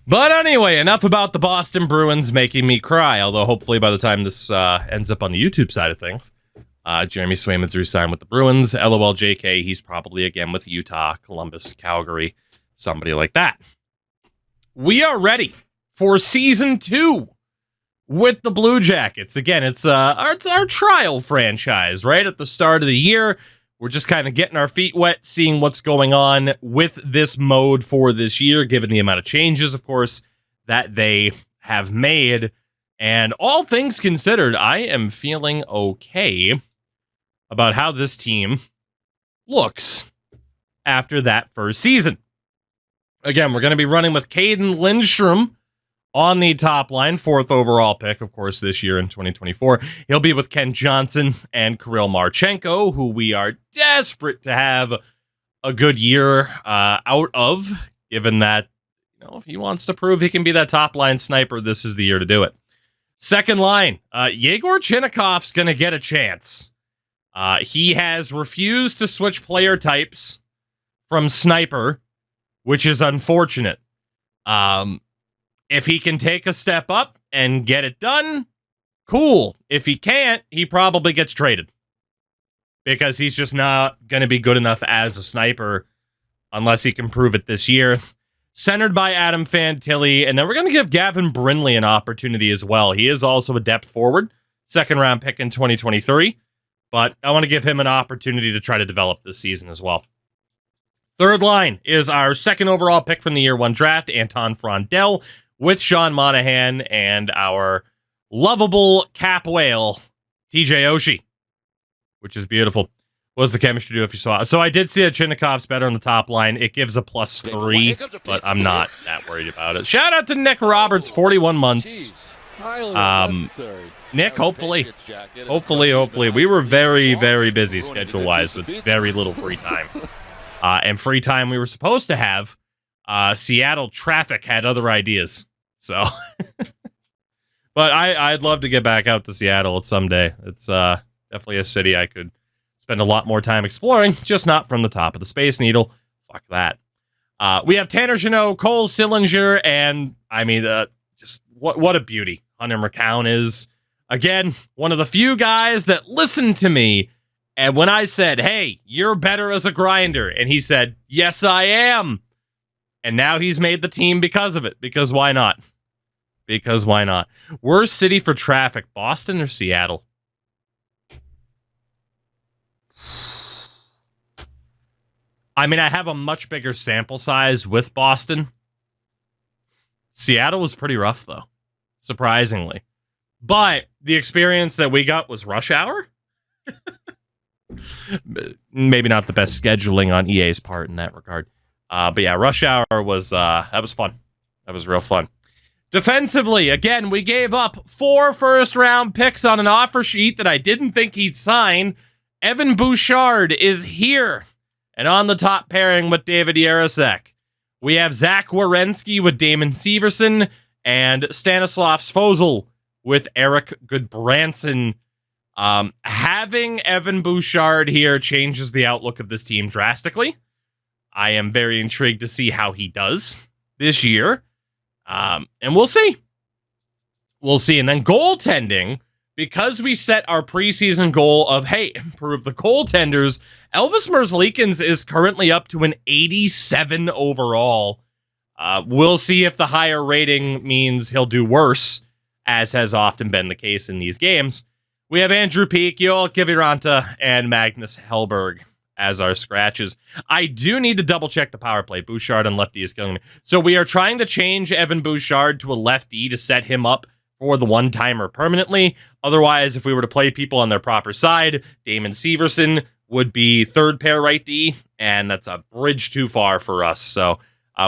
But anyway, enough about the Boston Bruins making me cry, although hopefully by the time this ends up on the YouTube side of things, Jeremy Swayman's re-signed with the Bruins. LOL JK, he's probably again with Utah, Columbus, Calgary, somebody like that. We are ready for Season 2 with the Blue Jackets. Again, it's our trial franchise, right? At the start of the year, we're just kind of getting our feet wet, seeing what's going on with this mode for this year, given the amount of changes, of course, that they have made. And all things considered, I am feeling okay about how this team looks after that first season. Again, we're going to be running with Caden Lindstrom on the top line, 4th overall pick, of course, this year in 2024. He'll be with Ken Johnson and Kirill Marchenko, who we are desperate to have a good year out of, given that, if he wants to prove he can be that top line sniper, this is the year to do it. Second line, Yegor Chinakhov's going to get a chance. He has refused to switch player types from sniper, which is unfortunate. If he can take a step up and get it done, cool. If he can't, he probably gets traded because he's just not going to be good enough as a sniper unless he can prove it this year. Centered by Adam Fantilli, and then we're going to give Gavin Brindley an opportunity as well. He is also a depth forward, 2nd round pick in 2023, but I want to give him an opportunity to try to develop this season as well. Third line is our 2nd overall pick from the year 1 draft, Anton Frondell, with Sean Monahan and our lovable cap whale, TJ Oshie, which is beautiful. What does the chemistry do if you saw it? So I did see that Chinakhov's better on the top line. It gives a +3, but I'm not that worried about it. Shout out to Nick Roberts, 41 months. Nick, hopefully. We were very, very busy schedule-wise with very little free time. And free time we were supposed to have, Seattle traffic had other ideas. So, but I'd love to get back out to Seattle someday. It's definitely a city I could spend a lot more time exploring, just not from the top of the Space Needle. Fuck that. We have Tanner Jeannot, Cole Sillinger, and I mean, just what a beauty Hunter McCown is. Again, one of the few guys that listened to me. And when I said, hey, you're better as a grinder, and he said, yes, I am. And now he's made the team because of it. Because why not? Because why not? Worst city for traffic, Boston or Seattle? I mean, I have a much bigger sample size with Boston. Seattle was pretty rough, though, surprisingly. But the experience that we got was rush hour. Maybe not the best scheduling on EA's part in that regard. But yeah, rush hour was that was fun. That was real fun. Defensively, again, we gave up 4 first-round picks on an offer sheet that I didn't think he'd sign. Evan Bouchard is here and on the top pairing with David Yarosek. We have Zach Werenski with Damon Severson and Stanislav Svozil with Eric Goodbranson. Having Evan Bouchard here changes the outlook of this team drastically. I am very intrigued to see how he does this year. And we'll see. We'll see. And then goaltending, because we set our preseason goal of, hey, improve the goaltenders, Elvis Merzlikins is currently up to an 87 overall. We'll see if the higher rating means he'll do worse, as has often been the case in these games. We have Andrew Peeke, Joel Kiviranta, and Magnus Hellberg as our scratches. I do need to double-check the power play. Bouchard on lefty is killing me. So we are trying to change Evan Bouchard to a lefty to set him up for the one-timer permanently. Otherwise, if we were to play people on their proper side, Damon Severson would be third pair right D, and that's a bridge too far for us. So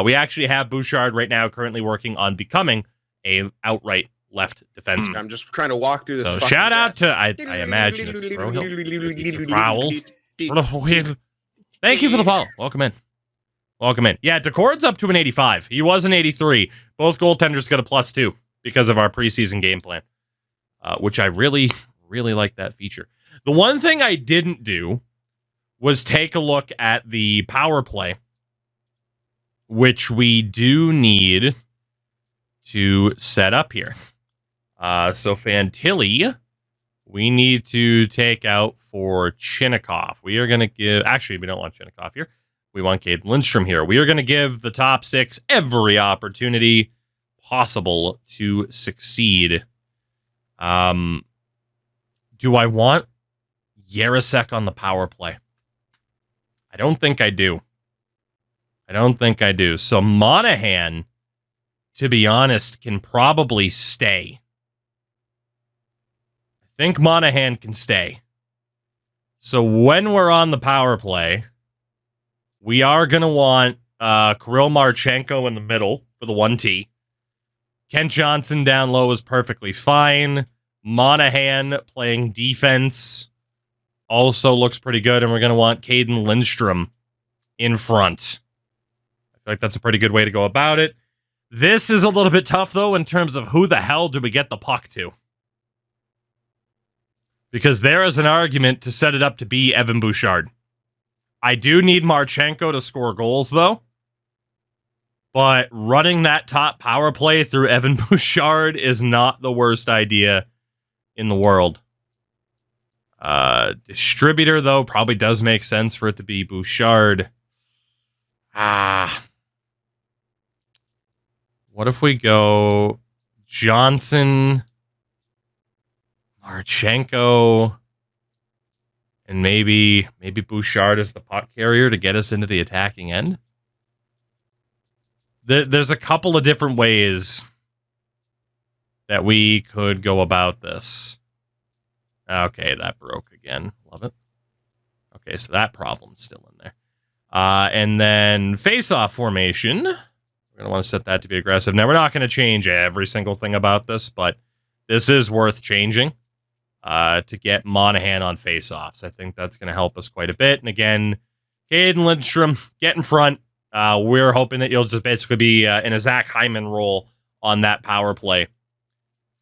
we actually have Bouchard right now currently working on becoming a outright left defenseman. I'm just trying to walk through this. So shout out to, I imagine it's Prowl. Thank you for the follow. Welcome in. Welcome in. Yeah, Decord's up to an 85. He was an 83. Both goaltenders got a +2 because of our preseason game plan, which I really, really like that feature. The one thing I didn't do was take a look at the power play, which we do need to set up here. So Fantilli, we need to take out for Chinakhov. We are going to give... Actually, we don't want Chinakhov here. We want Caden Lindstrom here. We are going to give the top 6 every opportunity possible to succeed. Do I want Yarosek on the power play? I don't think I do. So Monahan, to be honest, can probably stay. I think Monahan can stay. So when we're on the power play, we are going to want Kirill Marchenko in the middle for the 1T. Kent Johnson down low is perfectly fine. Monahan playing defense also looks pretty good, and we're going to want Caden Lindstrom in front. I feel like that's a pretty good way to go about it. This is a little bit tough, though, in terms of who the hell do we get the puck to? Because there is an argument to set it up to be Evan Bouchard. I do need Marchenko to score goals, though. But running that top power play through Evan Bouchard is not the worst idea in the world. Distributor, though, probably does make sense for it to be Bouchard. What if we go Johnson, Marchenko, and maybe Bouchard as the puck carrier to get us into the attacking end? There's a couple of different ways that we could go about this. Okay, that broke again. Love it. Okay, so that problem's still in there. And then face-off formation. We're going to want to set that to be aggressive. Now, we're not going to change every single thing about this, but this is worth changing to get Monahan on face-offs. I think that's going to help us quite a bit. And again, Caden Lindstrom, get in front. We're hoping that you'll just basically be in a Zach Hyman role on that power play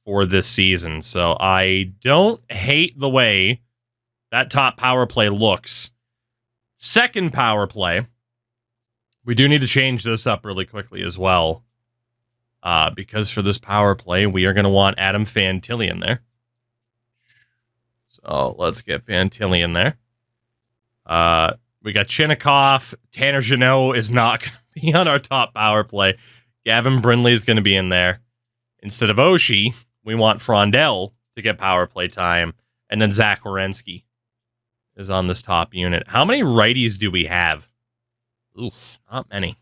for this season. So I don't hate the way that top power play looks. Second power play, we do need to change this up really quickly as well. Because for this power play, we are going to want Adam Fantilli in there. So let's get Fantilli in there. We got Chinakhov. Tanner Jeannot is not going to be on our top power play. Gavin Brindley is going to be in there. Instead of Oshie, we want Frondell to get power play time. And then Zach Werenski is on this top unit. How many righties do we have? Oof, not many.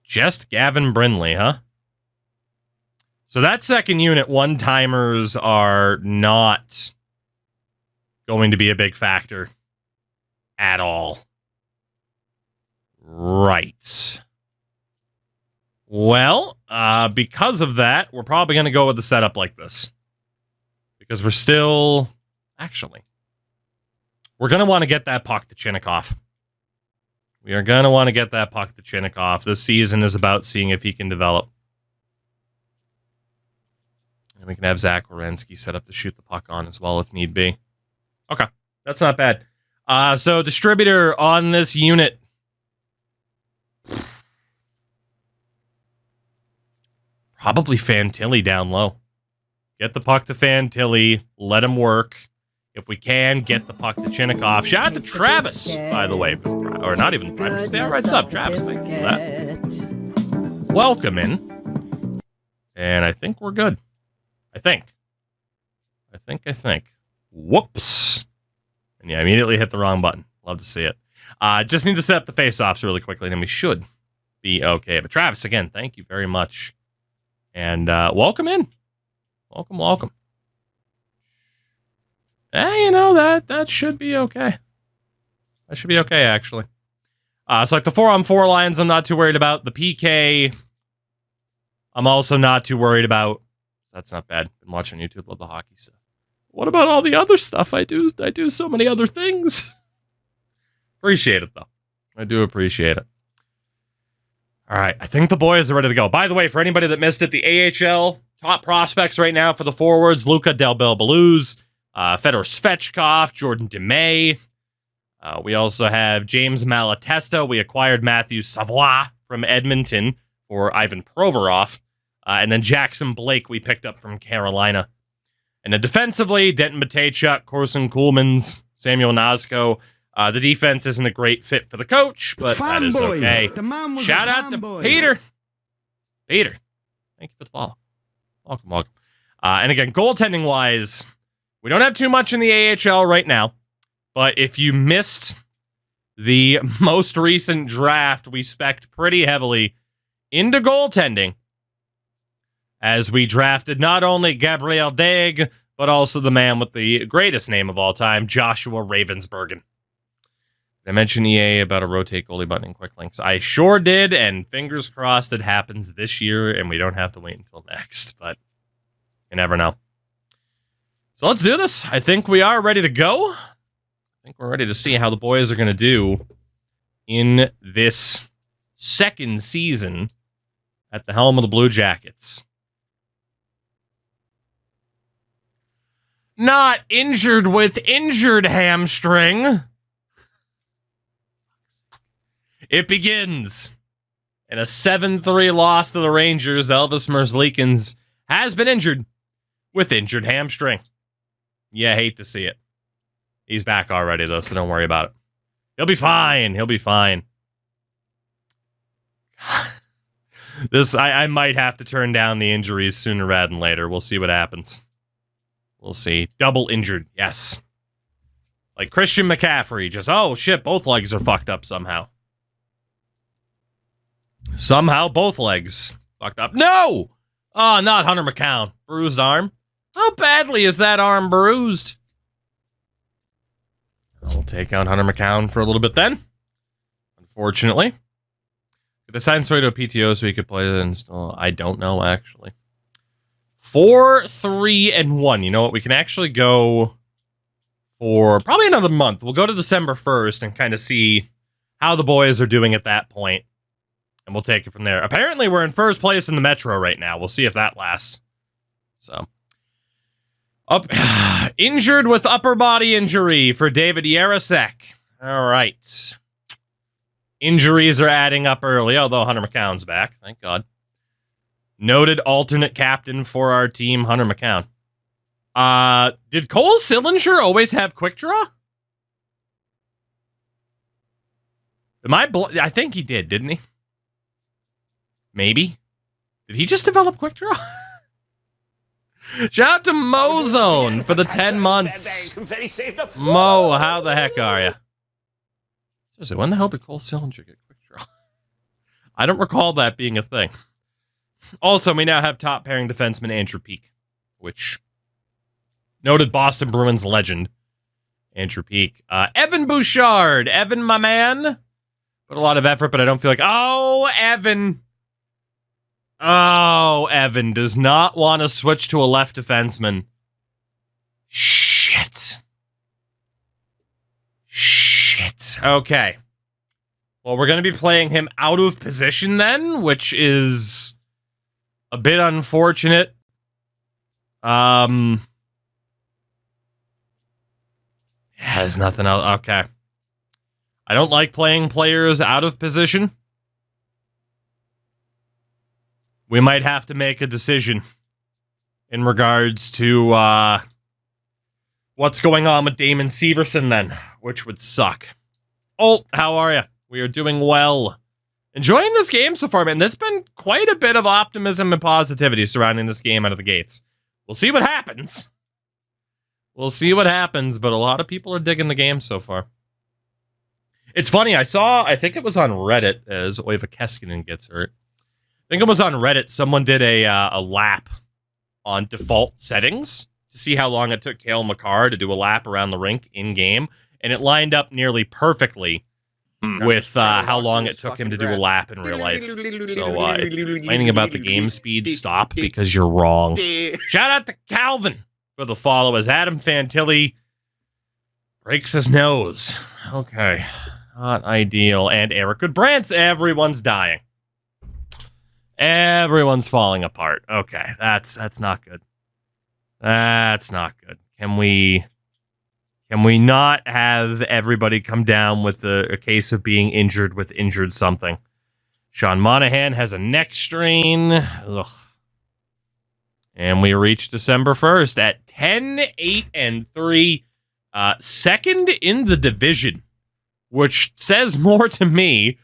Just Gavin Brindley, huh? So that second unit, one-timers are not going to be a big factor at all. Right. Well, because of that, we're probably going to go with the setup like this. Because we're still... Actually, we're going to want to get that puck to Chinakhov. We are going to want to get that puck to Chinakhov. This season is about seeing if he can develop. And we can have Zach Werenski set up to shoot the puck on as well if need be. Okay, that's not bad. So distributor on this unit. Probably Fantilli down low. Get the puck to Fantilli. Let him work. If we can, get the puck to Chinakhov. Shout out to Travis, by the way. Or not even Travis. Yeah, right, up, Travis. Thank you for that. Welcome in. And I think we're good. I think. Whoops. And yeah, I immediately hit the wrong button. Love to see it. Just need to set up the face-offs really quickly, and then we should be okay. But Travis, again, thank you very much. And welcome in. Welcome. You know, that should be okay. That should be okay, actually. So like the 4-on-4 lines, I'm not too worried about. The PK, I'm also not too worried about. That's not bad. Been watching YouTube, love the hockey stuff. What about all the other stuff? I do so many other things. Appreciate it, though. I do appreciate it. All right, I think the boys are ready to go. By the way, for anybody that missed it, the AHL top prospects right now for the forwards, Luca Del Belbaluz, Fedor Svechkov, Jordan DeMay. We also have James Malatesta. We acquired Matthew Savoie from Edmonton for Ivan Provorov. And then Jackson Blake we picked up from Carolina. And then defensively, Denton Matejchuk, Corson Kuhlmans, Samuel Nazco. The defense isn't a great fit for the coach, but that is okay. Shout out to Peter. Peter, thank you for the follow. Welcome. And again, goaltending-wise, we don't have too much in the AHL right now, but if you missed the most recent draft, we spec'd pretty heavily into goaltending as we drafted not only Gabriel Daig, but also the man with the greatest name of all time, Joshua Ravensbergen. I mentioned EA about a rotate goalie button in quick links. I sure did, and fingers crossed it happens this year, and we don't have to wait until next, but you never know. So let's do this. I think we are ready to go. I think we're ready to see how the boys are going to do in this second season at the helm of the Blue Jackets. Not injured with injured hamstring. It begins. In a 7-3 loss to the Rangers, Elvis Merzlikins has been injured with injured hamstring. Yeah, hate to see it. He's back already, though, so don't worry about it. He'll be fine. He'll be fine. I might have to turn down the injuries sooner rather than later. We'll see what happens. We'll see. Double injured, yes. Like Christian McCaffrey, just, oh shit, both legs are fucked up somehow. Somehow both legs fucked up. No! Oh, not Hunter McCown. Bruised arm. How badly is that arm bruised? I'll take out Hunter McCown for a little bit then. Unfortunately. Could they sign Sway to a PTO so he could play it install? I don't know, actually. 4-3-1. You know what? We can actually go for probably another month. We'll go to December 1st and kind of see how the boys are doing at that point. And we'll take it from there. Apparently, we're in first place in the Metro right now. We'll see if that lasts. So, injured with upper body injury for David Yarosek. All right. Injuries are adding up early, although Hunter McCown's back. Thank God. Noted alternate captain for our team, Hunter McCown. Did Cole Sillinger always have quick draw? I think he did, didn't he? Maybe. Did he just develop quick draw? Shout out to Mozone for the 10 months. Mo, how the heck are you? Seriously, when the hell did Cole Sillinger get quick draw? I don't recall that being a thing. Also, we now have top pairing defenseman Andrew Peak, which noted Boston Bruins legend Andrew Peak. Evan Bouchard. Evan, my man. Put a lot of effort, but I don't feel like... Oh, Evan. Oh, Evan does not want to switch to a left defenseman. Shit. Okay. Well, we're going to be playing him out of position then, which is a bit unfortunate. Has nothing else. Okay. I don't like playing players out of position. We might have to make a decision in regards to what's going on with Damon Severson then, which would suck. Oh, how are you? We are doing well. Enjoying this game so far, man. There's been quite a bit of optimism and positivity surrounding this game out of the gates. We'll see what happens. We'll see what happens, but a lot of people are digging the game so far. It's funny, I think it was on Reddit, as Oiva Keskinen gets hurt. I think it was on Reddit, someone did a lap on default settings to see how long it took Cale Makar to do a lap around the rink in-game, and it lined up nearly perfectly with how long it took him to do a lap in real life. So, complaining about the game speed, stop, because you're wrong. Shout out to Calvin for the follow, as Adam Fantilli breaks his nose. Okay. Not ideal. And Eric Goodbrants, everyone's dying. Everyone's falling apart. Okay, that's not good. That's not good. Can we not have everybody come down with a case of being injured with injured something? Sean Monahan has a neck strain. Ugh. And we reach December 1st at 10-8-3, second in the division, which says more to me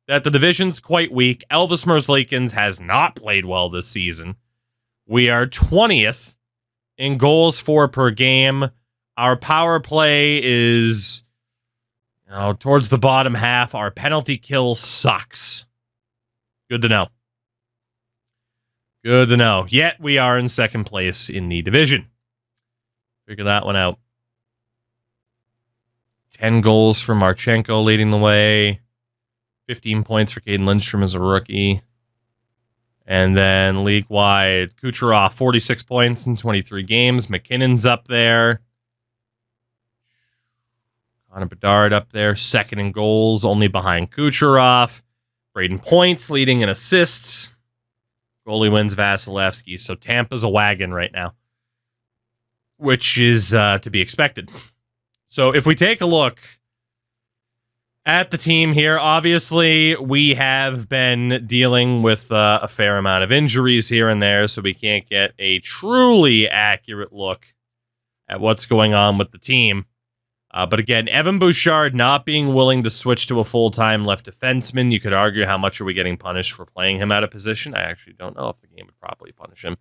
that the division's quite weak. Elvis Merzlikins has not played well this season. We are 20th in goals for per game. Our power play is towards the bottom half. Our penalty kill sucks. Good to know. Good to know. Yet we are in second place in the division. Figure that one out. 10 goals for Marchenko leading the way. 15 points for Caden Lindstrom as a rookie. And then league-wide, Kucherov, 46 points in 23 games. McKinnon's up there. Connor Bedard up there, second in goals, only behind Kucherov. Braden Points leading in assists. Goalie wins Vasilevsky. So Tampa's a wagon right now, which is to be expected. So if we take a look at the team here, obviously we have been dealing with a fair amount of injuries here and there, so we can't get a truly accurate look at what's going on with the team. But again, Evan Bouchard not being willing to switch to a full-time left defenseman. You could argue how much are we getting punished for playing him out of position. I actually don't know if the game would properly punish him.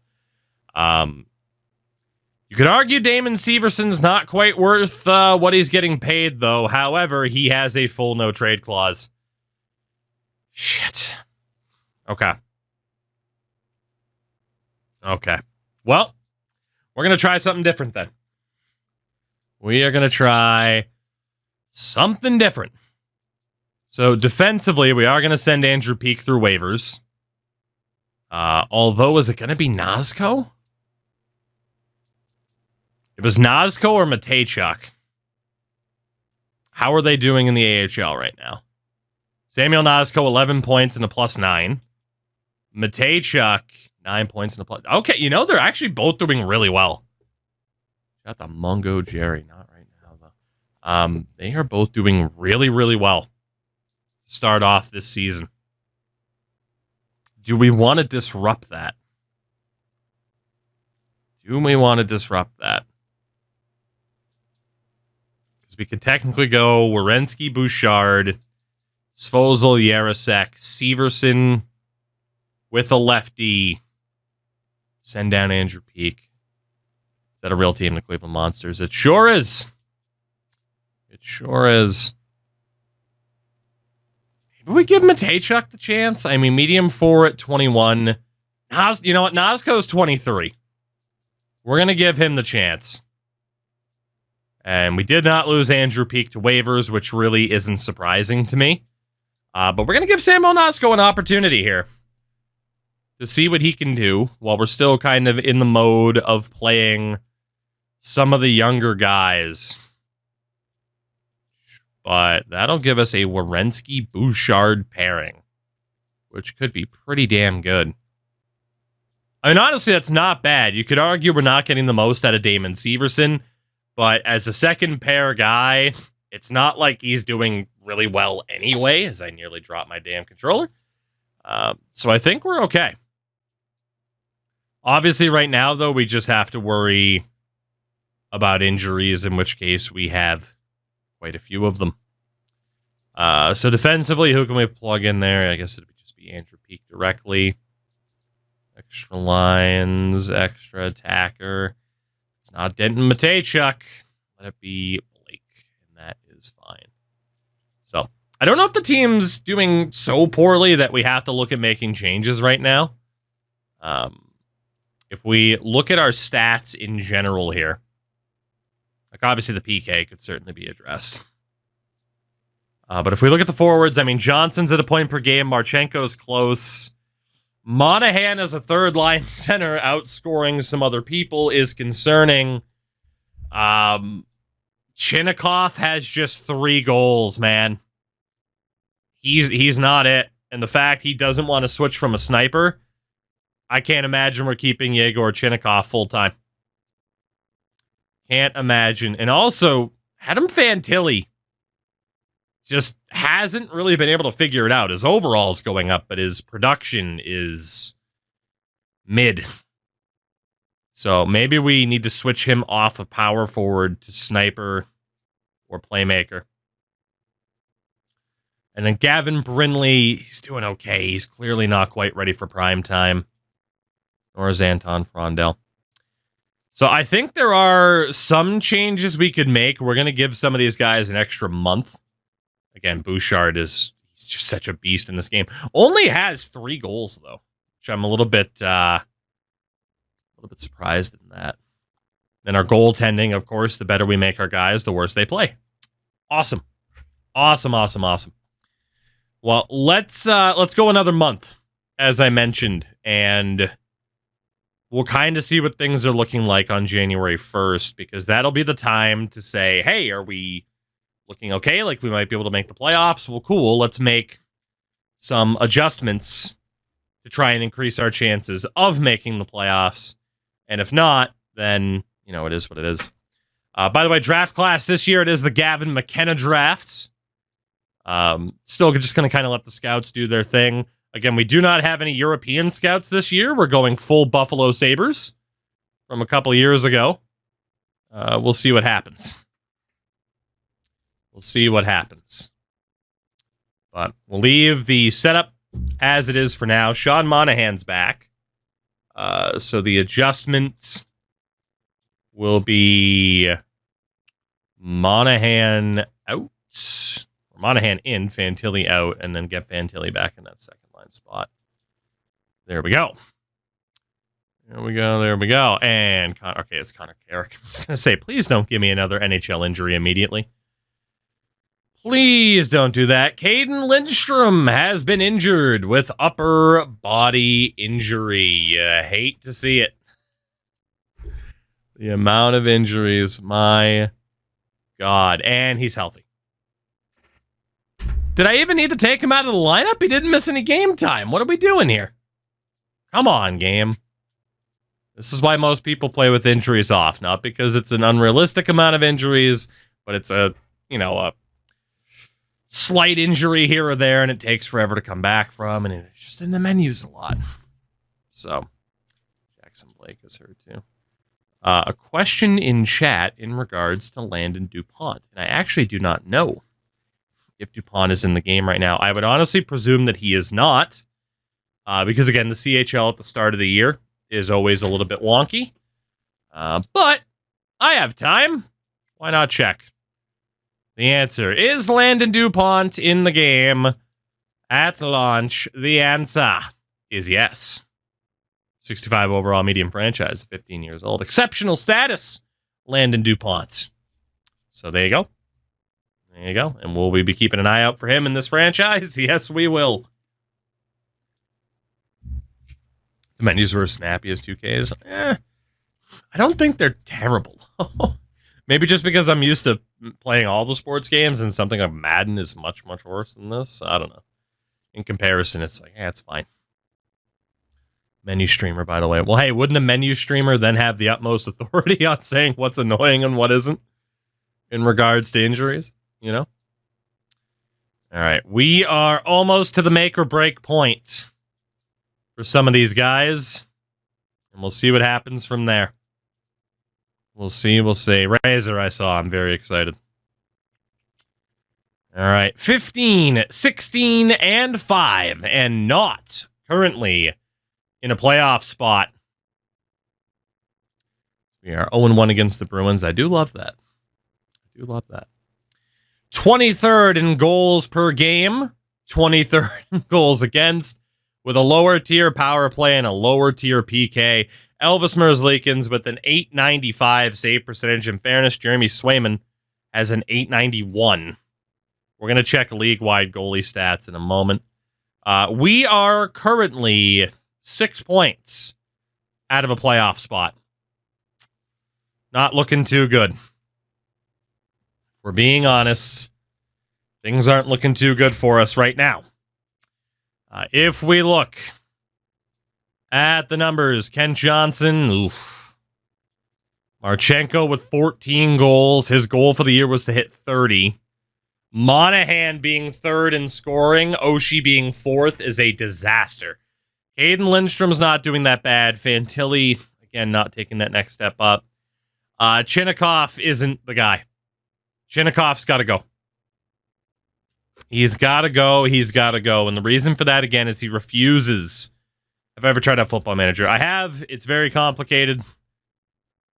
You could argue Damon Severson's not quite worth what he's getting paid, though. However, he has a full no-trade clause. Shit. Okay. Okay. Well, we're going to try something different then. We are going to try something different. So defensively, we are going to send Andrew Peeke through waivers. Although, is it going to be Nazko? It was Nazko or Matejchuk. How are they doing in the AHL right now? Samuel Nazko, 11 points and a +9. Matejchuk, 9 points and a plus. Okay, they're actually both doing really well. Got the Mungo Jerry, not right now, though. They are both doing really, really well to start off this season. Do we want to disrupt that? Do we want to disrupt that? Because we could technically go Werenski, Bouchard, Svozil, Yarosek, Severson with a lefty. Send down Andrew Peeke. Is that a real team, the Cleveland Monsters? It sure is. It sure is. Maybe we give Matejchuk the chance. I mean, medium 4 at 21. You know what? Nazco's 23. We're going to give him the chance. And we did not lose Andrew Peeke to waivers, which really isn't surprising to me. But we're going to give Samuel Nazco an opportunity here to see what he can do while we're still kind of in the mode of playing some of the younger guys. But that'll give us a Werenski-Bouchard pairing, which could be pretty damn good. I mean, honestly, that's not bad. You could argue we're not getting the most out of Damon Severson, but as a second pair guy, it's not like he's doing really well anyway, as I nearly dropped my damn controller. So I think we're okay. Obviously, right now, though, we just have to worry about injuries, in which case we have quite a few of them. So defensively, who can we plug in there? I guess it would just be Andrew Peeke directly. Extra lines, extra attacker. It's not Denton Matejchuk. Let it be Blake, and that is fine. So I don't know if the team's doing so poorly that we have to look at making changes right now. If we look at our stats in general here, like obviously the PK could certainly be addressed. But if we look at the forwards, I mean, Johnson's at a point per game. Marchenko's close. Monahan as a third-line center outscoring some other people is concerning. Chinakhov has just 3 goals, man. He's not it. And the fact he doesn't want to switch from a sniper, I can't imagine we're keeping Yegor Chinakhov full-time. Can't imagine. And also, Adam Fantilli just hasn't really been able to figure it out. His overall's going up, but his production is mid. So maybe we need to switch him off of power forward to sniper or playmaker. And then Gavin Brindley, he's doing okay. He's clearly not quite ready for prime time. Nor is Anton Frondel. So I think there are some changes we could make. We're going to give some of these guys an extra month. Again, Bouchard he's just such a beast in this game. Only has 3 goals, though, which I'm a little bit surprised in that. And our goaltending, of course, the better we make our guys, the worse they play. Awesome. Awesome. Well, let's go another month, as I mentioned, and we'll kind of see what things are looking like on January 1st, because that'll be the time to say, hey, are we looking okay? Like, we might be able to make the playoffs. Well, cool. Let's make some adjustments to try and increase our chances of making the playoffs. And if not, then, it is what it is. By the way, draft class this year, it is the Gavin McKenna drafts. Still just going to kind of let the scouts do their thing. Again, we do not have any European scouts this year. We're going full Buffalo Sabres from a couple years ago. We'll see what happens. But we'll leave the setup as it is for now. Sean Monahan's back. So the adjustments will be Monahan out. Monahan in, Fantilli out, and then get Fantilli back in that second line spot. There we go. And it's Connor Carrick. I was going to say, please don't give me another NHL injury immediately. Please don't do that. Caden Lindstrom has been injured with upper body injury. Hate to see it. The amount of injuries, my God. And he's healthy. Did I even need to take him out of the lineup? He didn't miss any game time. What are we doing here? Come on, game. This is why most people play with injuries off. Not because it's an unrealistic amount of injuries, but it's a slight injury here or there, and it takes forever to come back from, and it's just in the menus a lot. So, Jackson Blake is hurt too. A question in chat in regards to Landon DuPont, and I actually do not know if DuPont is in the game right now. I would honestly presume that he is not, because again, the CHL at the start of the year is always a little bit wonky. But I have time. Why not check? The answer is Landon DuPont in the game at launch. The answer is yes. 65 overall medium franchise, 15 years old. Exceptional status, Landon DuPont. So there you go. There you go. And will we be keeping an eye out for him in this franchise? Yes, we will. The menus were as snappy as 2Ks. I don't think they're terrible. Maybe just because I'm used to playing all the sports games and something like Madden is much, much worse than this. I don't know. In comparison, it's like, it's fine. Menu streamer, by the way. Well, hey, wouldn't a menu streamer then have the utmost authority on saying what's annoying and what isn't in regards to injuries? All right. We are almost to the make or break point for some of these guys, and we'll see what happens from there. We'll see. Razor, I saw. I'm very excited. All right. 15, 16, and 5, and not currently in a playoff spot. We are 0-1 against the Bruins. I do love that. 23rd in goals per game, 23rd in goals against, with a lower tier power play and a lower tier PK. Elvis Merzlikins with an .895 save percentage. In fairness, Jeremy Swayman has an .891. We're going to check league-wide goalie stats in a moment. We are currently 6 points out of a playoff spot. Not looking too good. We're being honest, things aren't looking too good for us right now. If we look at the numbers, Kent Johnson, Marchenko with 14 goals. His goal for the year was to hit 30. Monahan being third in scoring, Oshie being fourth is a disaster. Caden Lindstrom's not doing that bad. Fantilli, again, not taking that next step up. Chinakhov isn't the guy. Chinakhov's got to go. He's got to go. He's got to go. And the reason for that, again, is he refuses. Have I ever tried out Football Manager? I have. It's very complicated.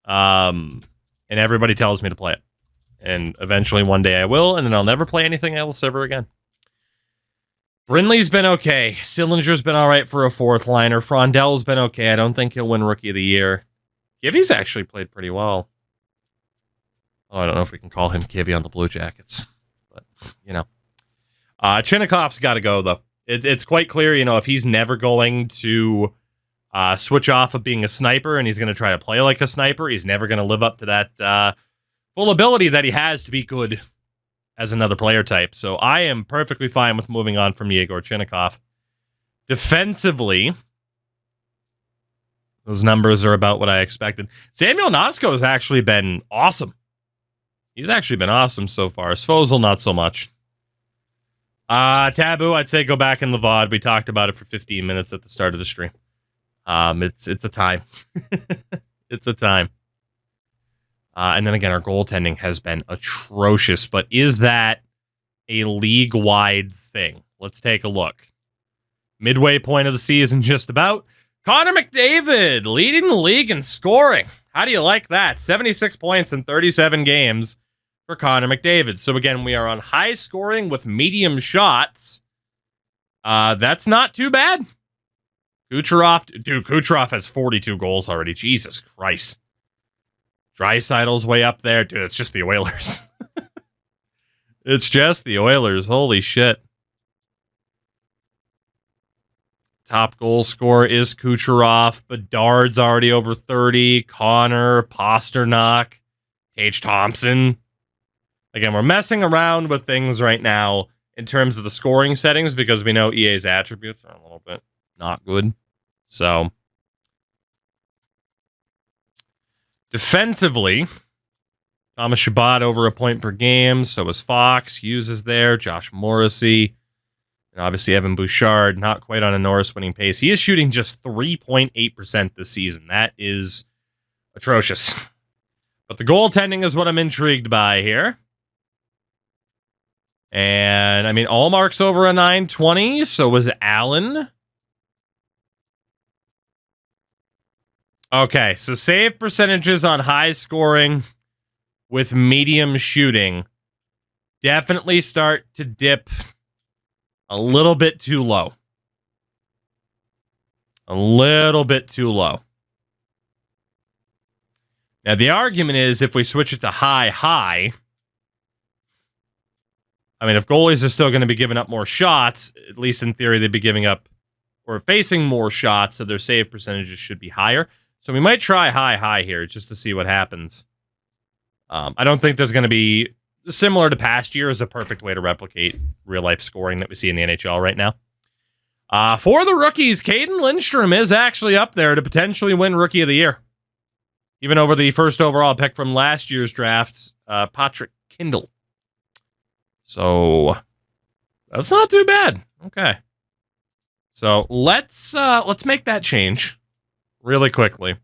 And everybody tells me to play it. And eventually one day I will, and then I'll never play anything else ever again. Brindley's been okay. Sillinger's been all right for a fourth liner. Frondell's been okay. I don't think he'll win Rookie of the Year. Kivvy's actually played pretty well. Oh, I don't know if we can call him Kivvy on the Blue Jackets. But, you know. Chinakhov's got to go, though. It's quite clear, you know, if he's never going to switch off of being a sniper and he's going to try to play like a sniper, he's never going to live up to that full ability that he has to be good as another player type. So I am perfectly fine with moving on from Yegor Chinakhov. Defensively, those numbers are about what I expected. Samuel Nosko has actually been awesome. He's actually been awesome so far. Svozil, not so much. Taboo, I'd say go back in the VOD. We talked about it for 15 minutes at the start of the stream. It's a time. It's a time. And then again, our goaltending has been atrocious, but is that a league-wide thing? Let's take a look. Midway point of the season, just about. Connor McDavid leading the league in scoring. How do you like that? 76 points in 37 games for Connor McDavid. So again, we are on high scoring with medium shots. That's not too bad. Kucherov has 42 goals already. Jesus Christ. Draisaitl's way up there. Dude, it's just the Oilers. It's just the Oilers. Holy shit. Top goal scorer is Kucherov. Bedard's already over 30. Connor, Pasternak, Tage Thompson. Again, we're messing around with things right now in terms of the scoring settings because we know EA's attributes are a little bit not good. So, defensively, Thomas Chabot over a point per game. So is Fox. Hughes is there. Josh Morrissey. And obviously Evan Bouchard, not quite on a Norris winning pace. He is shooting just 3.8% this season. That is atrocious. But the goaltending is what I'm intrigued by here. And, I mean, Allmark's over a 920. So was Allen. Okay, so save percentages on high scoring with medium shooting definitely start to dip a little bit too low. A little bit too low. Now, the argument is if we switch it to high, I mean, if goalies are still going to be giving up more shots, at least in theory, they'd be giving up or facing more shots, so their save percentages should be higher. So we might try high here just to see what happens. I don't think there's going to be, similar to past years, a perfect way to replicate real-life scoring that we see in the NHL right now. For the rookies, Caden Lindstrom is actually up there to potentially win Rookie of the Year. Even over the first overall pick from last year's draft, Patrick Kindle. So, that's not too bad. Okay. So, let's make that change really quickly.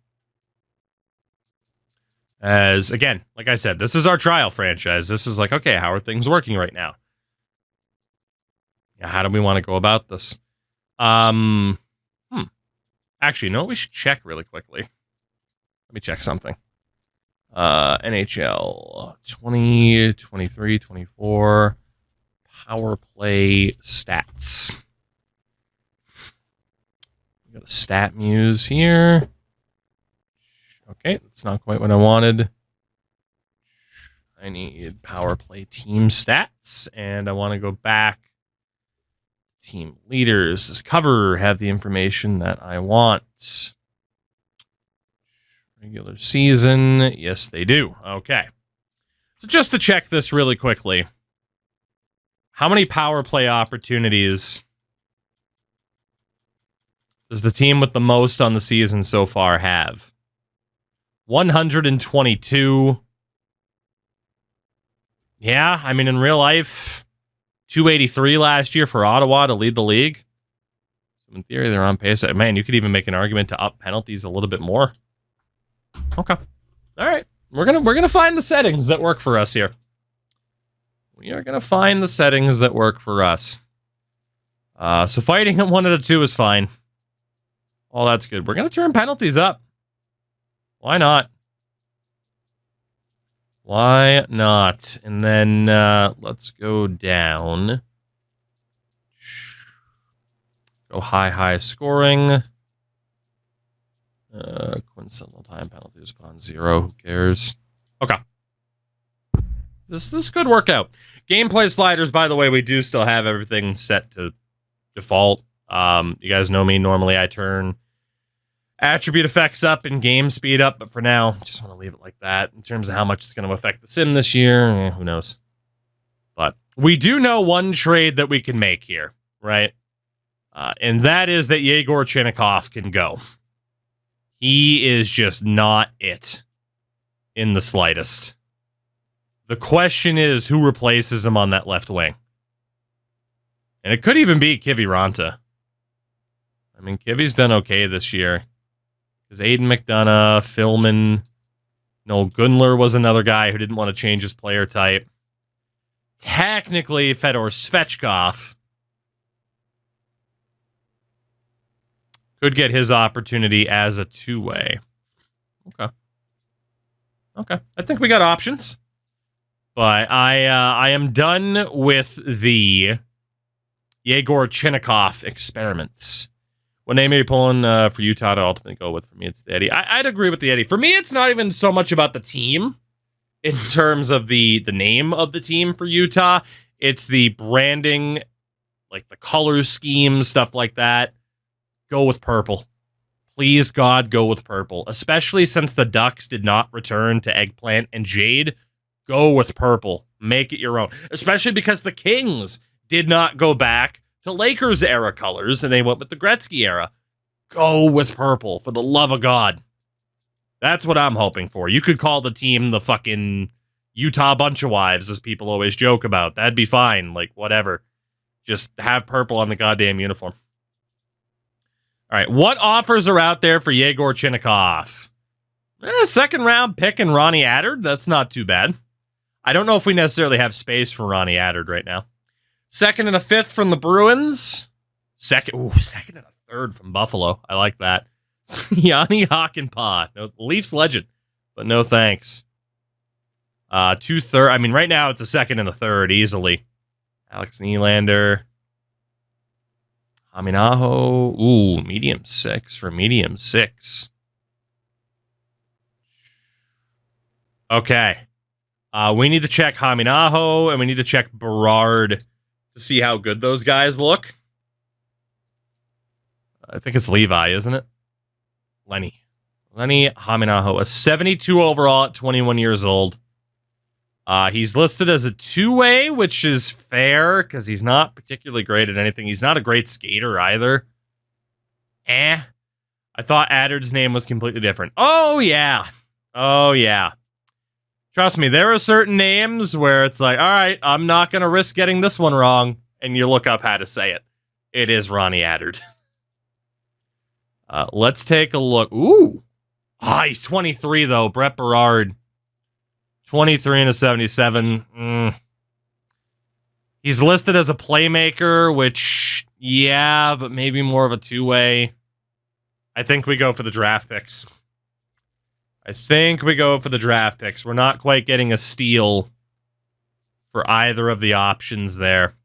As, again, like I said, this is our trial franchise. This is like, okay, how are things working right now? Yeah, how do we want to go about this? Actually, you know what? We should check really quickly. Let me check something. NHL 20, 23, 24, power play stats. We got a stat muse here. Okay, that's not quite what I wanted. I need power play team stats, and I want to go back. Team leaders. This cover have the information that I want. Regular season. Yes, they do. Okay. So just to check this really quickly. How many power play opportunities does the team with the most on the season so far have? 122. Yeah, I mean, in real life, 283 last year for Ottawa to lead the league. So in theory, they're on pace. Man, you could even make an argument to up penalties a little bit more. Okay. All right. We're gonna find the settings that work for us here. We are gonna find the settings that work for us. So fighting at 1 out of 2 is fine. Oh, that's good. We're gonna turn penalties up. Why not? Why not? And then let's go down. Go high scoring. Coincidental time penalties upon 0. Who cares? Okay. This could work out. Gameplay sliders, by the way, we do still have everything set to default. You guys know me. Normally I turn attribute effects up and game speed up, but for now, just want to leave it like that. In terms of how much it's going to affect the sim this year, who knows? But we do know one trade that we can make here, right? And that is that Yegor Chinakhov can go. He is just not it in the slightest. The question is who replaces him on that left wing. And it could even be Kiviranta. I mean, Kivi's done okay this year. Because Aiden McDonough, Philman, Noel Gunler was another guy who didn't want to change his player type. Technically, Fedor Svechkov could get his opportunity as a two-way. Okay. I think we got options. But I am done with the Yegor Chinakhov experiments. What name are you pulling for Utah to ultimately go with? For me, it's the Eddie. I'd agree with the Eddie. For me, it's not even so much about the team in terms of the name of the team for Utah. It's the branding, like the color scheme, stuff like that. Go with purple. Please, God, go with purple. Especially since the Ducks did not return to Eggplant and Jade. Go with purple. Make it your own. Especially because the Kings did not go back to Lakers era colors and they went with the Gretzky era. Go with purple, for the love of God. That's what I'm hoping for. You could call the team the fucking Utah Bunch of Wives, as people always joke about. That'd be fine. Like, whatever. Just have purple on the goddamn uniform. All right, what offers are out there for Yegor Chinakhov? Second round pick and Ronnie Attard. That's not too bad. I don't know if we necessarily have space for Ronnie Attard right now. Second and a fifth from the Bruins. Second and a third from Buffalo. I like that. Yanni Hakanpää. No, Leafs legend, but no thanks. 2/3. I mean, right now it's a second and a third easily. Alex Nylander. Aminaho. Ooh, medium 6 for medium 6. Okay. We need to check Haminaho and we need to check Berard to see how good those guys look. I think it's Levi, isn't it? Lenny Haminaho, a 72 overall at 21 years old. He's listed as a two-way, which is fair because he's not particularly great at anything. He's not a great skater either. I thought Attard's name was completely different. Oh, yeah. Trust me, there are certain names where it's like, all right, I'm not going to risk getting this one wrong. And you look up how to say it. It is Ronnie Attard. Let's take a look. Ooh. He's 23, though. Brett Berard. 23 and a 77. He's listed as a playmaker, which, yeah, but maybe more of a two-way. I think we go for the draft picks. We're not quite getting a steal for either of the options there.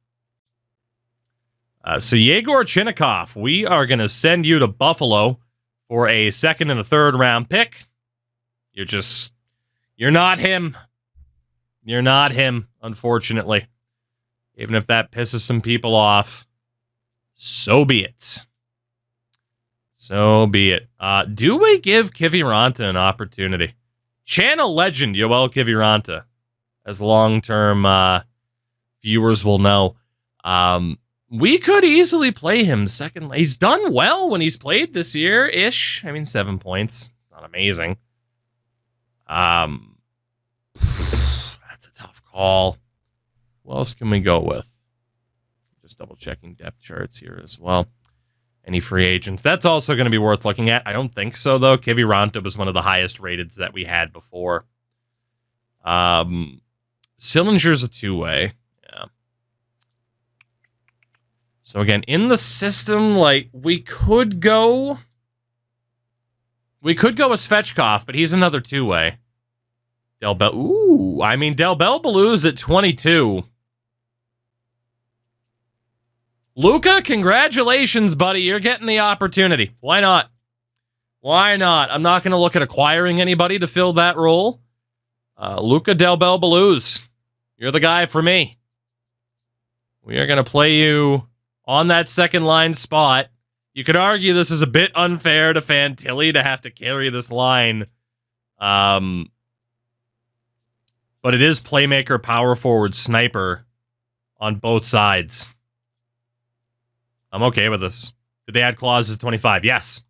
So Yegor Chinakhov, we are going to send you to Buffalo for a second and a third round pick. You're not him. You're not him, unfortunately. Even if that pisses some people off, so be it. Do we give Kiviranta an opportunity? Channel legend Yoel Kiviranta, as long-term viewers will know. We could easily play him second. He's done well when he's played this year-ish. I mean, 7 points. It's not amazing. That's a tough call. What else can we go with? Just double-checking depth charts here as well. Any free agents? That's also going to be worth looking at. I don't think so, though. Kiviranta was one of the highest rated that we had before. Sillinger's a two-way. Yeah. So, again, in the system, like, we could go with Svechkov, but he's another two-way. Del Bell's at 22. Luca, congratulations, buddy. You're getting the opportunity. Why not? Why not? I'm not going to look at acquiring anybody to fill that role. Luca Del Bell's, you're the guy for me. We are going to play you on that second line spot. You could argue this is a bit unfair to Fantilli to have to carry this line. But it is playmaker, power forward, sniper on both sides. I'm okay with this. Did they add clauses 25? Yes.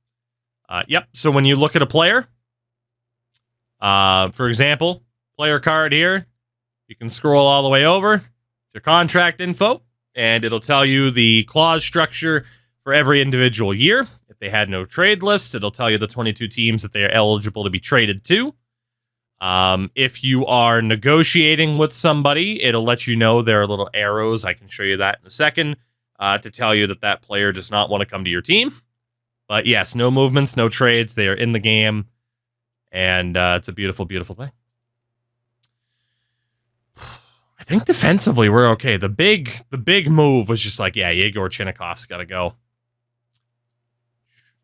Yep. So when you look at a player, for example, player card here, you can scroll all the way over to contract info, and it'll tell you the clause structure for every individual year. If they had no trade list, it'll tell you the 22 teams that they are eligible to be traded to. If you are negotiating with somebody, it'll let you know there are little arrows. I can show you that in a second to tell you that that player does not want to come to your team. But yes, no movements, no trades. They are in the game, and it's a beautiful, beautiful thing. I think defensively we're okay. The big move was just like, yeah, Yegor Chinakhov's got to go.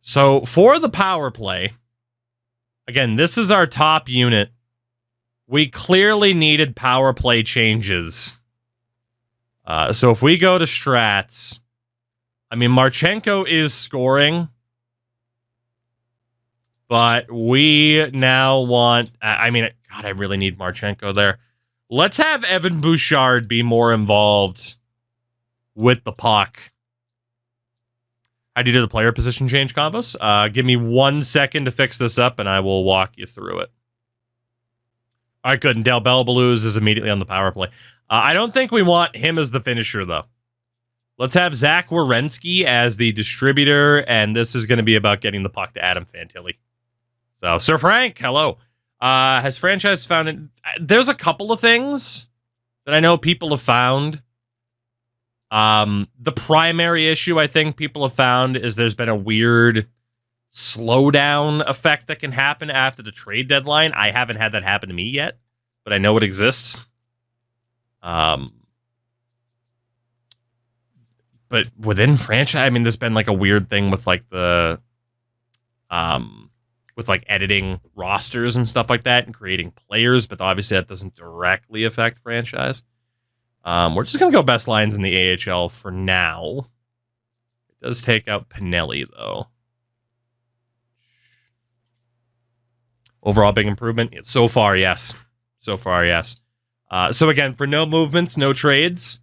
So for the power play, again, this is our top unit. We clearly needed power play changes. So if we go to strats, I mean, Marchenko is scoring, but we now want, I mean, God, I really need Marchenko there. Let's have Evan Bouchard be more involved with the puck. How do you do the player position change combos? Give me 1 second to fix this up, and I will walk you through it. All right, good. And Del Bell's is immediately on the power play. I don't think we want him as the finisher, though. Let's have Zach Werenski as the distributor, and this is going to be about getting the puck to Adam Fantilli. So, Sir Frank, hello. Has franchise found it? There's a couple of things that I know people have found. The primary issue I think people have found is there's been a weird slowdown effect that can happen after the trade deadline. I haven't had that happen to me yet, but I know it exists. But within franchise, I mean, there's been like a weird thing with like the, with like editing rosters and stuff like that and creating players, but obviously that doesn't directly affect franchise. We're just going to go best lines in the AHL for now. It does take out Pinelli, though. Overall big improvement? So far, yes. So far, yes. So again, for no movements, no trades,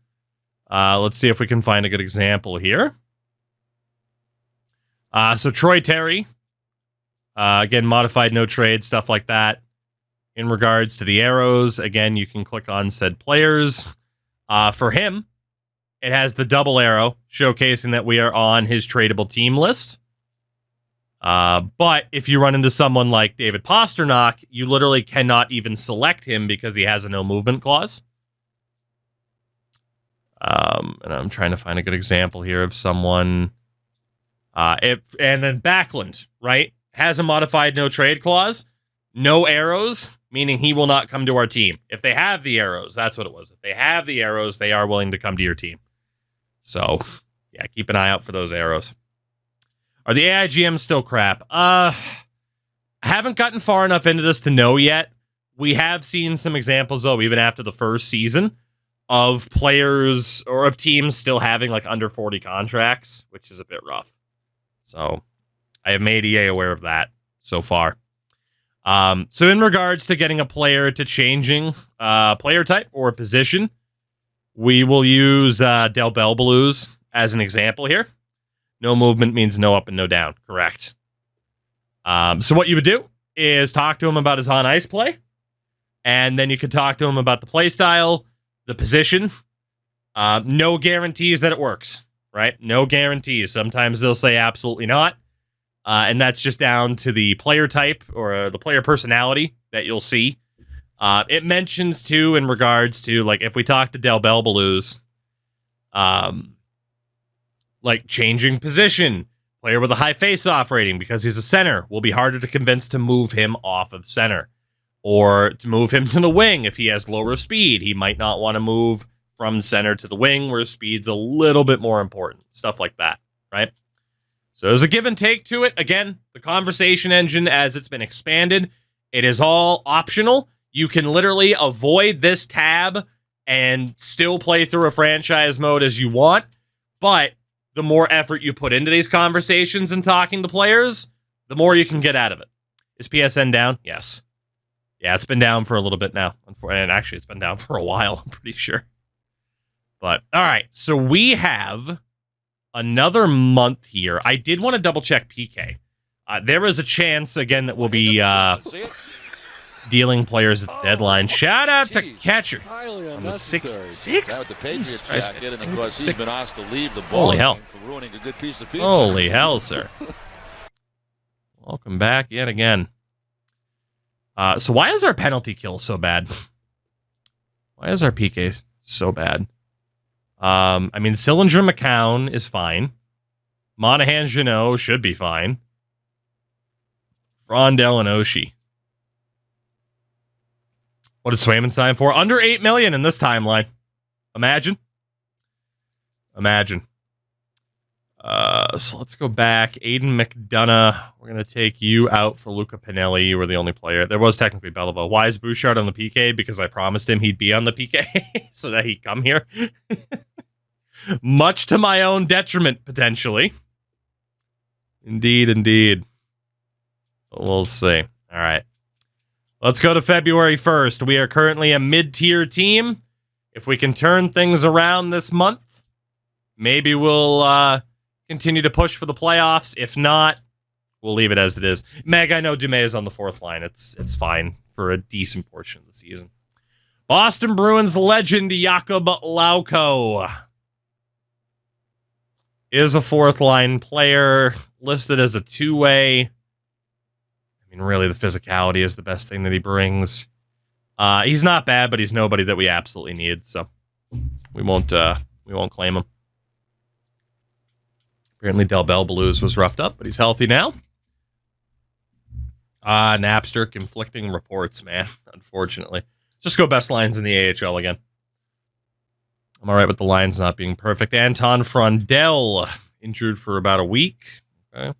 let's see if we can find a good example here. So Troy Terry, again, modified no trade, stuff like that. In regards to the arrows, again, you can click on said players. For him, it has the double arrow showcasing that we are on his tradable team list. But if you run into someone like David Pasternak, you literally cannot even select him because he has a no movement clause. And I'm trying to find a good example here of someone. And then Backlund, right, has a modified no trade clause, no arrows, meaning he will not come to our team. If they have the arrows, that's what it was. If they have the arrows, they are willing to come to your team. So, yeah, keep an eye out for those arrows. Are the AIGMs still crap? I haven't gotten far enough into this to know yet. We have seen some examples, though, even after the first season, of players or of teams still having like under 40 contracts, which is a bit rough. So I have made EA aware of that so far. So in regards to getting a player to changing player type or position, we will use Del Bell's as an example here. No movement means no up and no down. Correct. So what you would do is talk to him about his on-ice play, and then you could talk to him about the play style, the position. No guarantees that it works. right? No guarantees. Sometimes they'll say absolutely not. And that's just down to the player type or the player personality that you'll see. It mentions, too, in regards to, like, if we talk to Del Belbeloos, like, changing position, player with a high face-off rating because he's a center will be harder to convince to move him off of center. Or to move him to the wing if he has lower speed. He might not want to move from center to the wing where speed's a little bit more important. Stuff like that, right? So there's a give and take to it. Again, the conversation engine, as it's been expanded, it is all optional. You can literally avoid this tab and still play through a franchise mode as you want. But the more effort you put into these conversations and talking to players, the more you can get out of it. Is PSN down? Yes. Yeah, it's been down for a little bit now. And actually, it's been down for a while, I'm pretty sure. But, all right. So we have another month here. I did want to double-check PK. There is a chance, again, that we'll be dealing players at the deadline. Shout out to Catcher on the 6th. Holy hell. Holy hell, sir. Welcome back yet again. So why is our penalty kill so bad? Why is our PK so bad? I mean, Sillinger McCown is fine. Monahan Jeannot should be fine. Frondell and Oshie. What did Swayman sign for? Under $8 million in this timeline. Imagine. So let's go back. Aiden McDonough. We're going to take you out for Luca Pinelli. You were the only player. There was technically Belleva. Why is Bouchard on the PK? Because I promised him he'd be on the PK so that he'd come here. Much to my own detriment, potentially. Indeed. We'll see. All right. Let's go to February 1st. We are currently a mid-tier team. If we can turn things around this month, maybe we'll continue to push for the playoffs. If not, we'll leave it as it is. Meg, I know Dumais is on the fourth line. It's fine for a decent portion of the season. Boston Bruins legend Jakub Lauko is a fourth line player, listed as a two-way. I mean, really, the physicality is the best thing that he brings. He's not bad, but he's nobody that we absolutely need, so we won't claim him. Apparently, Del Belbeloos was roughed up, but he's healthy now. Napster conflicting reports, man. Unfortunately, just go best lines in the AHL again. I'm all right with the lines not being perfect. Anton Frondell injured for about a week. Okay.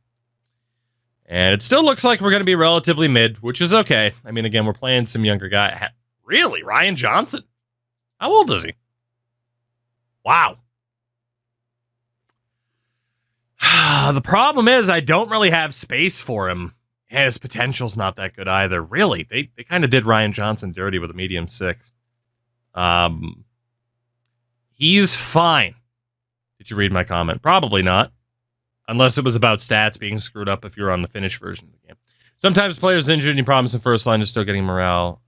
And it still looks like we're going to be relatively mid, which is okay. I mean, again, we're playing some younger guy. Really? Ryan Johnson? How old is he? Wow. The problem is I don't really have space for him. His potential's not that good either. Really, they kind of did Ryan Johnson dirty with a medium 6. He's fine. Did you read my comment? Probably not. Unless it was about stats being screwed up if you're on the Finnish version of the game. Sometimes players injured and you promise in first line is still getting morale.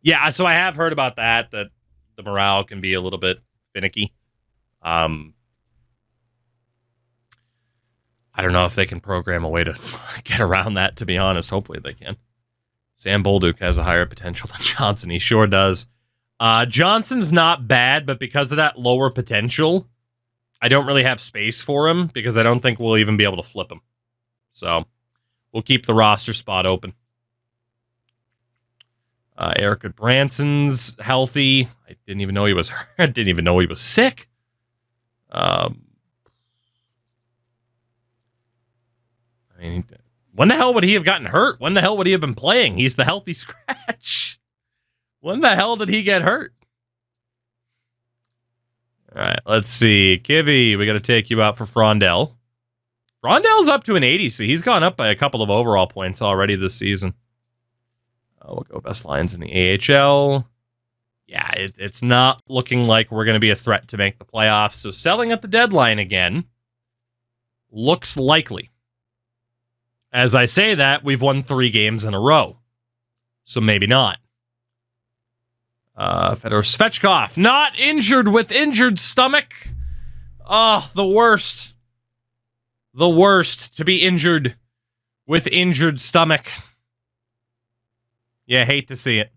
Yeah, so I have heard about that the morale can be a little bit finicky. I don't know if they can program a way to get around that, to be honest. Hopefully they can. Sam Bolduc has a higher potential than Johnson. He sure does. Johnson's not bad, but because of that lower potential, I don't really have space for him because I don't think we'll even be able to flip him. So we'll keep the roster spot open. Eric Branson's healthy. I didn't even know he was hurt. I didn't even know he was sick. I mean, when the hell would he have gotten hurt? When the hell would he have been playing? He's the healthy scratch. When the hell did he get hurt? All right, let's see. Kivy, we got to take you out for Frondell. Frondell's up to an 80, so he's gone up by a couple of overall points already this season. We'll go best lines in the AHL. Yeah, it's not looking like we're going to be a threat to make the playoffs, so selling at the deadline again looks likely. As I say that, we've won 3 games in a row, so maybe not. Fedor Svechkov, not injured with injured stomach. Oh, the worst. The worst to be injured with injured stomach. Yeah, hate to see it.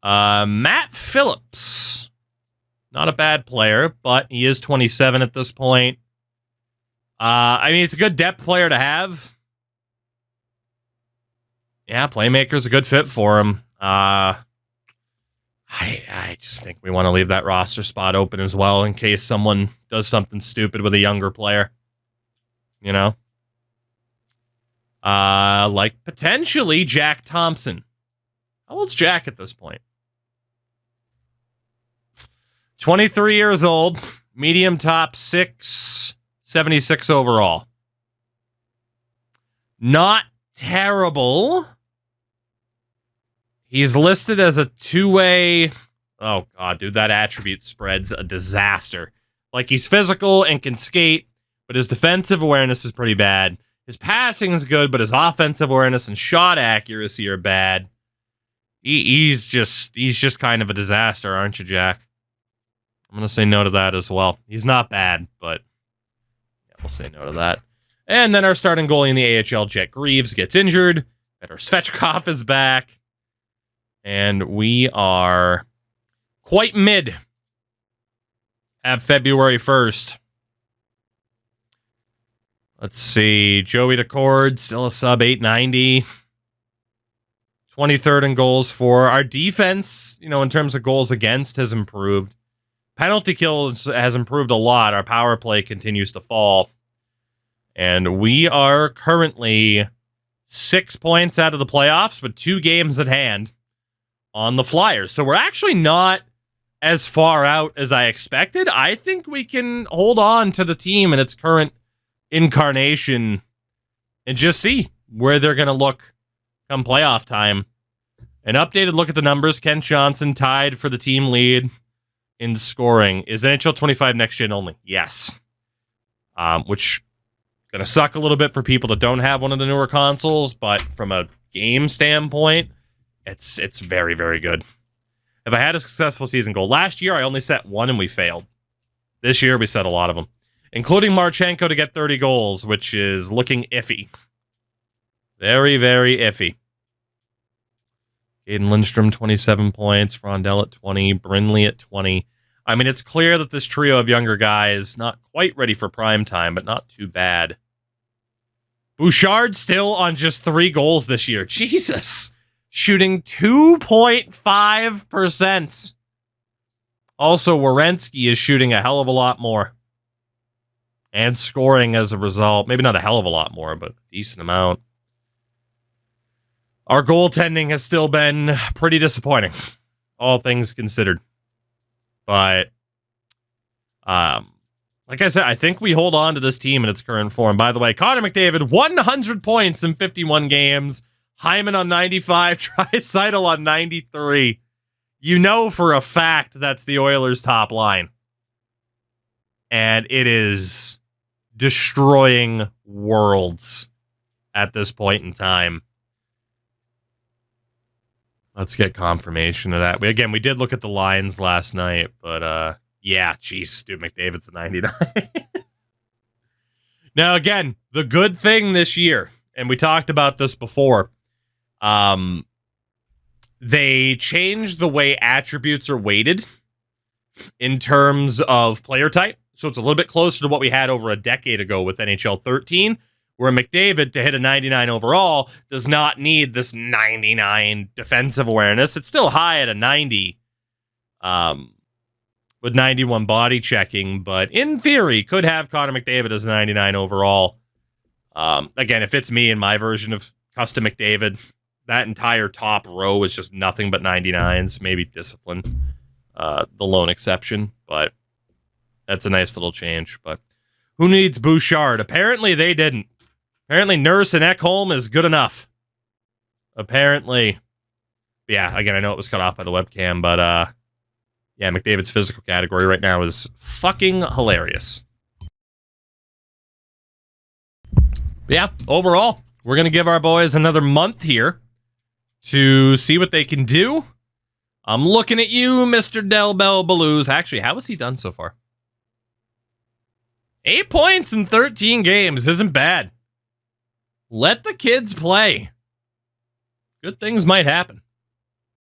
Matt Phillips. Not a bad player, but he is 27 at this point. I mean, it's a good depth player to have. Yeah, playmaker's a good fit for him. I just think we want to leave that roster spot open as well in case someone does something stupid with a younger player. You know? Like potentially Jack Thompson. How old's Jack at this point? 23 years old, medium top, 6'76" overall. Not terrible. He's listed as a two-way. Oh, God, dude, that attribute spread's a disaster. Like, he's physical and can skate, but his defensive awareness is pretty bad. His passing is good, but his offensive awareness and shot accuracy are bad. He's just kind of a disaster, aren't you, Jack? I'm going to say no to that as well. He's not bad, but yeah, we'll say no to that. And then our starting goalie in the AHL, Jet Greaves, gets injured. Peter Svechkov is back. And we are quite mid at February 1st. Let's see. Joey DeCord, still a sub 890. 23rd in goals for. Our defense, in terms of goals against, has improved. Penalty kills has improved a lot. Our power play continues to fall. And we are currently 6 points out of the playoffs with 2 games at hand on the Flyers. So we're actually not as far out as I expected. I think we can hold on to the team in its current incarnation and just see where they're going to look come playoff time. An updated look at the numbers. Kent Johnson tied for the team lead in scoring. Is NHL 25 next gen only? Yes. Which going to suck a little bit for people that don't have one of the newer consoles, but from a game standpoint, it's very, very good. If I had a successful season goal, last year I only set 1 and we failed. This year we set a lot of them, including Marchenko to get 30 goals, which is looking iffy. Very, very iffy. Aiden Lindstrom, 27 points. Frondell at 20. Brindley at 20. I mean, it's clear that this trio of younger guys not quite ready for prime time, but not too bad. Bouchard still on just 3 goals this year. Jesus. Shooting 2.5%. Also, Werenski is shooting a hell of a lot more. And scoring as a result. Maybe not a hell of a lot more, but a decent amount. Our goaltending has still been pretty disappointing, all things considered. But, like I said, I think we hold on to this team in its current form. By the way, Connor McDavid, 100 points in 51 games. Hyman on 95, Draisaitl on 93. You know for a fact that's the Oilers' top line. And it is destroying worlds at this point in time. Let's get confirmation of that. We did look at the lines last night, but yeah, jeez, dude, McDavid's a 99. Now, again, the good thing this year, and we talked about this before, they changed the way attributes are weighted in terms of player type. So it's a little bit closer to what we had over a decade ago with NHL 13, where McDavid, to hit a 99 overall, does not need this 99 defensive awareness. It's still high at a 90 with 91 body checking, but in theory, could have Connor McDavid as a 99 overall. Again, if it's me in my version of custom McDavid, that entire top row is just nothing but 99s, maybe discipline, the lone exception, but that's a nice little change. But who needs Bouchard? Apparently they didn't. Apparently Nurse and Ekholm is good enough. Apparently. Yeah, again, I know it was cut off by the webcam, but yeah, McDavid's physical category right now is fucking hilarious. Yeah, overall, we're going to give our boys another month here to see what they can do. I'm looking at you, Mr. Del Bell Blues. Actually, how has he done so far? 8 points in 13 games isn't bad. Let the kids play. Good things might happen.